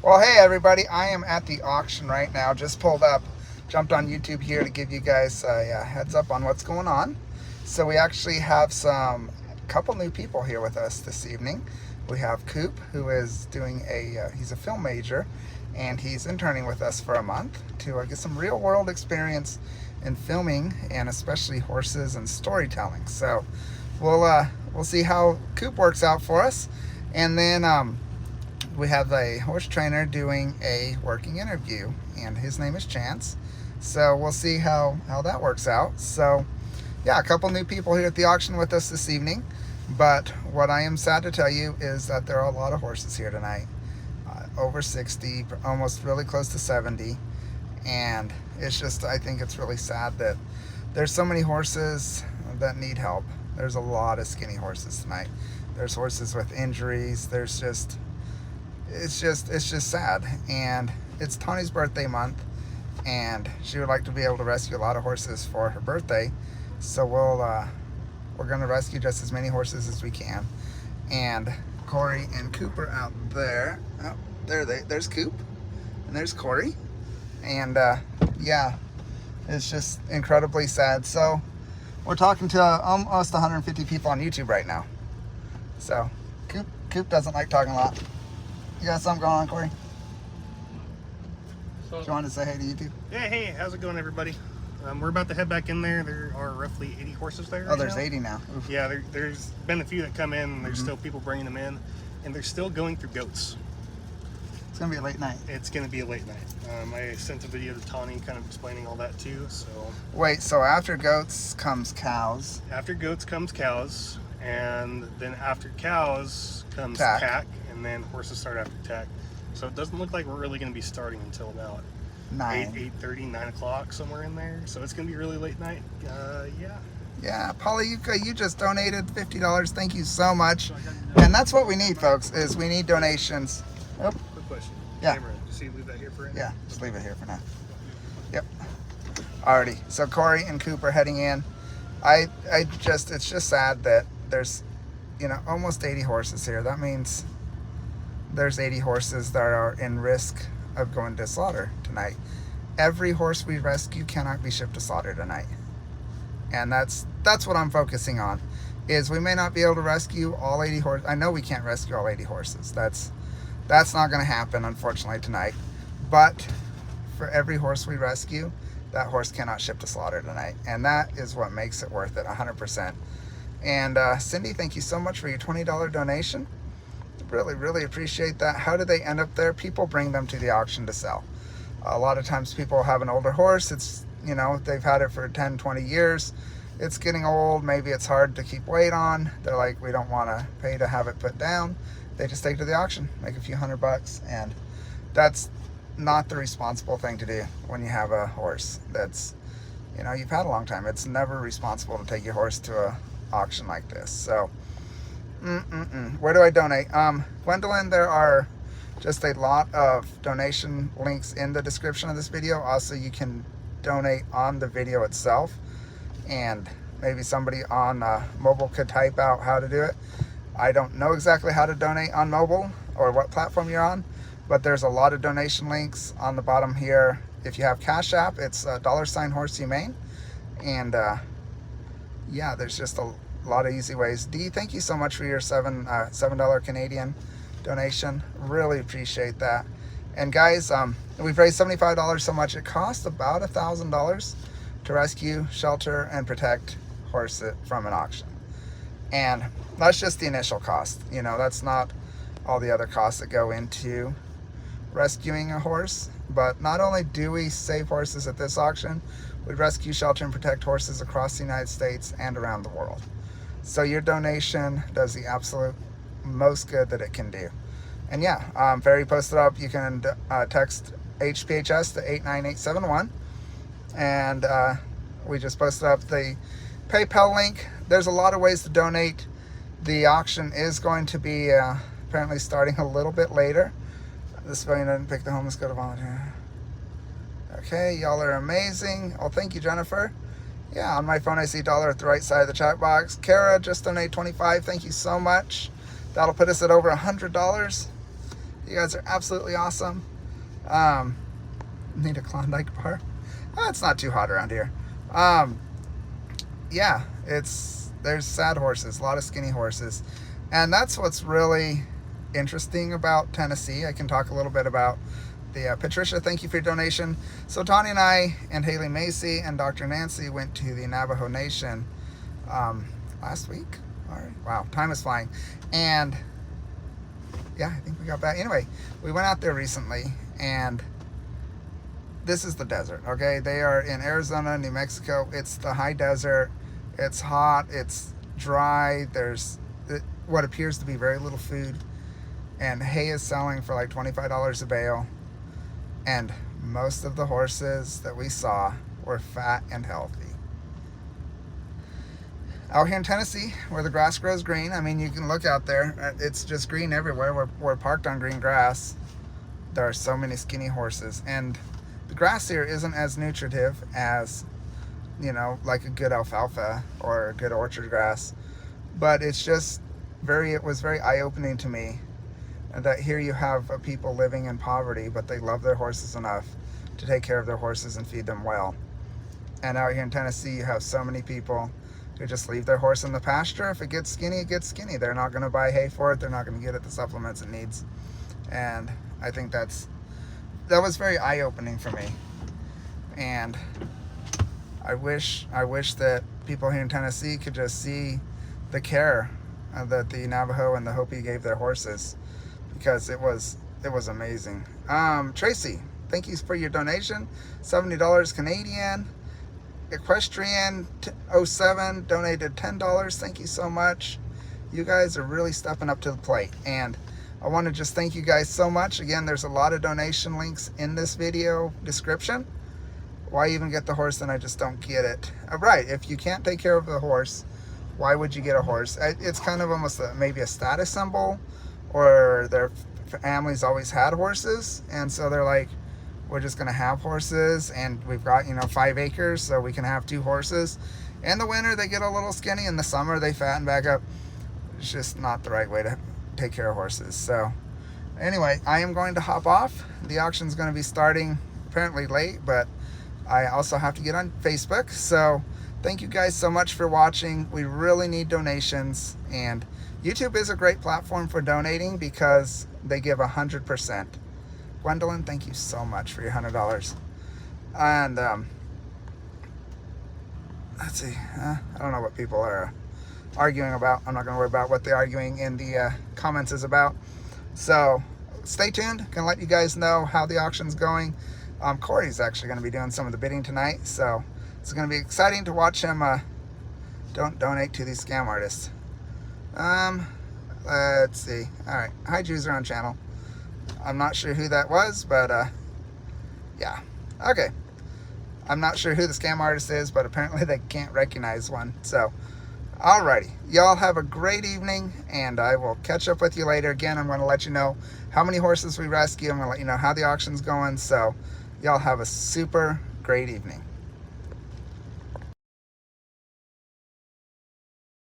Well, hey everybody, I am at the auction right now. Just pulled up, jumped on YouTube here to give you guys a heads up on what's going on. So we actually have couple new people here with us this evening. We have Coop, who is doing he's a film major, and he's interning with us for a month to get some real world experience in filming, and especially horses and storytelling. So we'll see how Coop works out for us. And then we have a horse trainer doing a working interview, and his name is Chance. So we'll see how that works out. So yeah, a couple new people here at the auction with us this evening. But what I am sad to tell you is that there are a lot of horses here tonight, over 60, almost really close to 70. And it's just, I think it's really sad that there's so many horses that need help. There's a lot of skinny horses tonight. There's horses with injuries. It's just sad. And it's Tawny's birthday month, and she would like to be able to rescue a lot of horses for her birthday. So we're going to rescue just as many horses as we can. And Corey and Cooper out there. Oh, there's Coop, and there's Corey. And yeah, it's just incredibly sad. So we're talking to almost 150 people on YouTube right now. So Coop doesn't like talking a lot. You got something going on, Corey? So, do you want to say hey to YouTube? Yeah, hey, how's it going, everybody? We're about to head back in there. There are roughly 80 horses there. Oh, there's 80 now. Oof. Yeah, there's been a few that come in, and there's still people bringing them in, and they're still going through goats. It's going to be a late night. It's going to be a late night. I sent a video to Tawny kind of explaining all that too. So wait, so after goats comes cows. After goats comes cows, and then after cows comes tack. tack, and then horses start after tack. So it doesn't look like we're really going to be starting until about 8:30, 9 o'clock, somewhere in there. So it's going to be a really late night. Yeah. Yeah, Polly, you just donated $50. Thank you so much. And that's what we need, folks, is we need donations. Oh. Quick question. Yeah. Camera, just leave that here for it? Yeah, just leave it here for now. Yep. Alrighty. So Corey and Coop are heading in. It's just sad that there's, almost 80 horses here. That means there's 80 horses that are in risk of going to slaughter tonight. Every horse we rescue cannot be shipped to slaughter tonight. And that's what I'm focusing on, is we may not be able to rescue all 80 horses. I know we can't rescue all 80 horses. That's not going to happen, unfortunately, tonight. But for every horse we rescue, that horse cannot ship to slaughter tonight. And that is what makes it worth it, 100%. And Cindy, thank you so much for your $20 donation. Really, really appreciate that. How do they end up there? People bring them to the auction to sell. A lot of times people have an older horse. It's, they've had it for 10, 20 years. It's getting old. Maybe it's hard to keep weight on. They're like, we don't want to pay to have it put down. They just take it to the auction, make a few $100, and that's not the responsible thing to do when you have a horse that's, you've had a long time. It's never responsible to take your horse to a auction like this. So where do I donate? Gwendolyn, there are just a lot of donation links in the description of this video. Also, you can donate on the video itself, and maybe somebody on mobile could type out how to do it. I don't know exactly how to donate on mobile or what platform you're on, but there's a lot of donation links on the bottom here. If you have Cash App, it's $Horse Humane. And yeah, there's just a lot of easy ways. Dee, thank you so much for your $7 Canadian donation. Really appreciate that. And guys, we've raised $75 so much. It costs about $1,000 to rescue, shelter, and protect horses from an auction. And that's just the initial cost. That's not all the other costs that go into rescuing a horse. But not only do we save horses at this auction, we rescue, shelter, and protect horses across the United States and around the world. So your donation does the absolute most good that it can do. And yeah, Ferry posted up, you can text HPHS to 89871. And we just posted up the PayPal link. There's a lot of ways to donate. The auction is going to be apparently starting a little bit later. This civilian didn't pick the home. Let's go to volunteer. Okay, y'all are amazing. Oh, thank you, Jennifer. Yeah, on my phone I see $1 at the right side of the chat box. Kara just donated $25. Thank you so much. That'll put us at over $100. You guys are absolutely awesome. Need a Klondike bar. It's not too hot around here. Yeah, there's sad horses, a lot of skinny horses, and that's what's really interesting about Tennessee. I can talk a little bit about the Patricia, thank you for your donation. So Tawny and I and Haley Macy and Dr. Nancy went to the Navajo Nation last week. All right, wow, time is flying. And yeah, I think we got back. Anyway, we went out there recently, and this is the desert, okay? They are in Arizona, New Mexico. It's the high desert. It's hot. It's dry. There's what appears to be very little food. And hay is selling for like $25 a bale. And most of the horses that we saw were fat and healthy. Out here in Tennessee, where the grass grows green, I mean, you can look out there. It's just green everywhere. We're parked on green grass. There are so many skinny horses. And the grass here isn't as nutritive as, you know, like a good alfalfa or a good orchard grass. But it's just it was very eye-opening to me that here you have people living in poverty, but they love their horses enough to take care of their horses and feed them well. And out here in Tennessee, you have so many people who just leave their horse in the pasture. If it gets skinny, it gets skinny. They're not going to buy hay for it. They're not going to get it the supplements it needs. And I think that was very eye-opening for me. And I wish that people here in Tennessee could just see the care that the Navajo and the Hopi gave their horses, because it was amazing. Tracy, thank you for your donation, $70 Canadian. Equestrian 07 donated $10. Thank you so much. You guys are really stepping up to the plate, and I want to just thank you guys so much. Again, there's a lot of donation links in this video description. Why even get the horse? Then I just don't get it. Right, if you can't take care of the horse, why would you get a horse? It's kind of almost maybe a status symbol, or their families always had horses, and so they're like, we're just going to have horses, and we've got, 5 acres, so we can have 2 horses. In the winter, they get a little skinny. In the summer, they fatten back up. It's just not the right way to take care of horses. So anyway, I am going to hop off. The auction's going to be starting apparently late, but I also have to get on Facebook. So thank you guys so much for watching. We really need donations, and YouTube is a great platform for donating because they give 100%. Gwendolyn, thank you so much for your $100. And let's see, I don't know what people are arguing about. I'm not going to worry about what the arguing in the comments is about. So stay tuned. Can let you guys know how the auction's going. Corey's actually going to be doing some of the bidding tonight, so it's going to be exciting to watch him. Don't donate to these scam artists. Let's see. All right, hi Juicer on channel. I'm not sure who that was, but yeah, okay. I'm not sure who the scam artist is, but apparently they can't recognize one. So alrighty, y'all have a great evening, and I will catch up with you later. Again, I'm going to let you know how many horses we rescue. I'm going to let you know how the auction's going. So y'all have a super great evening.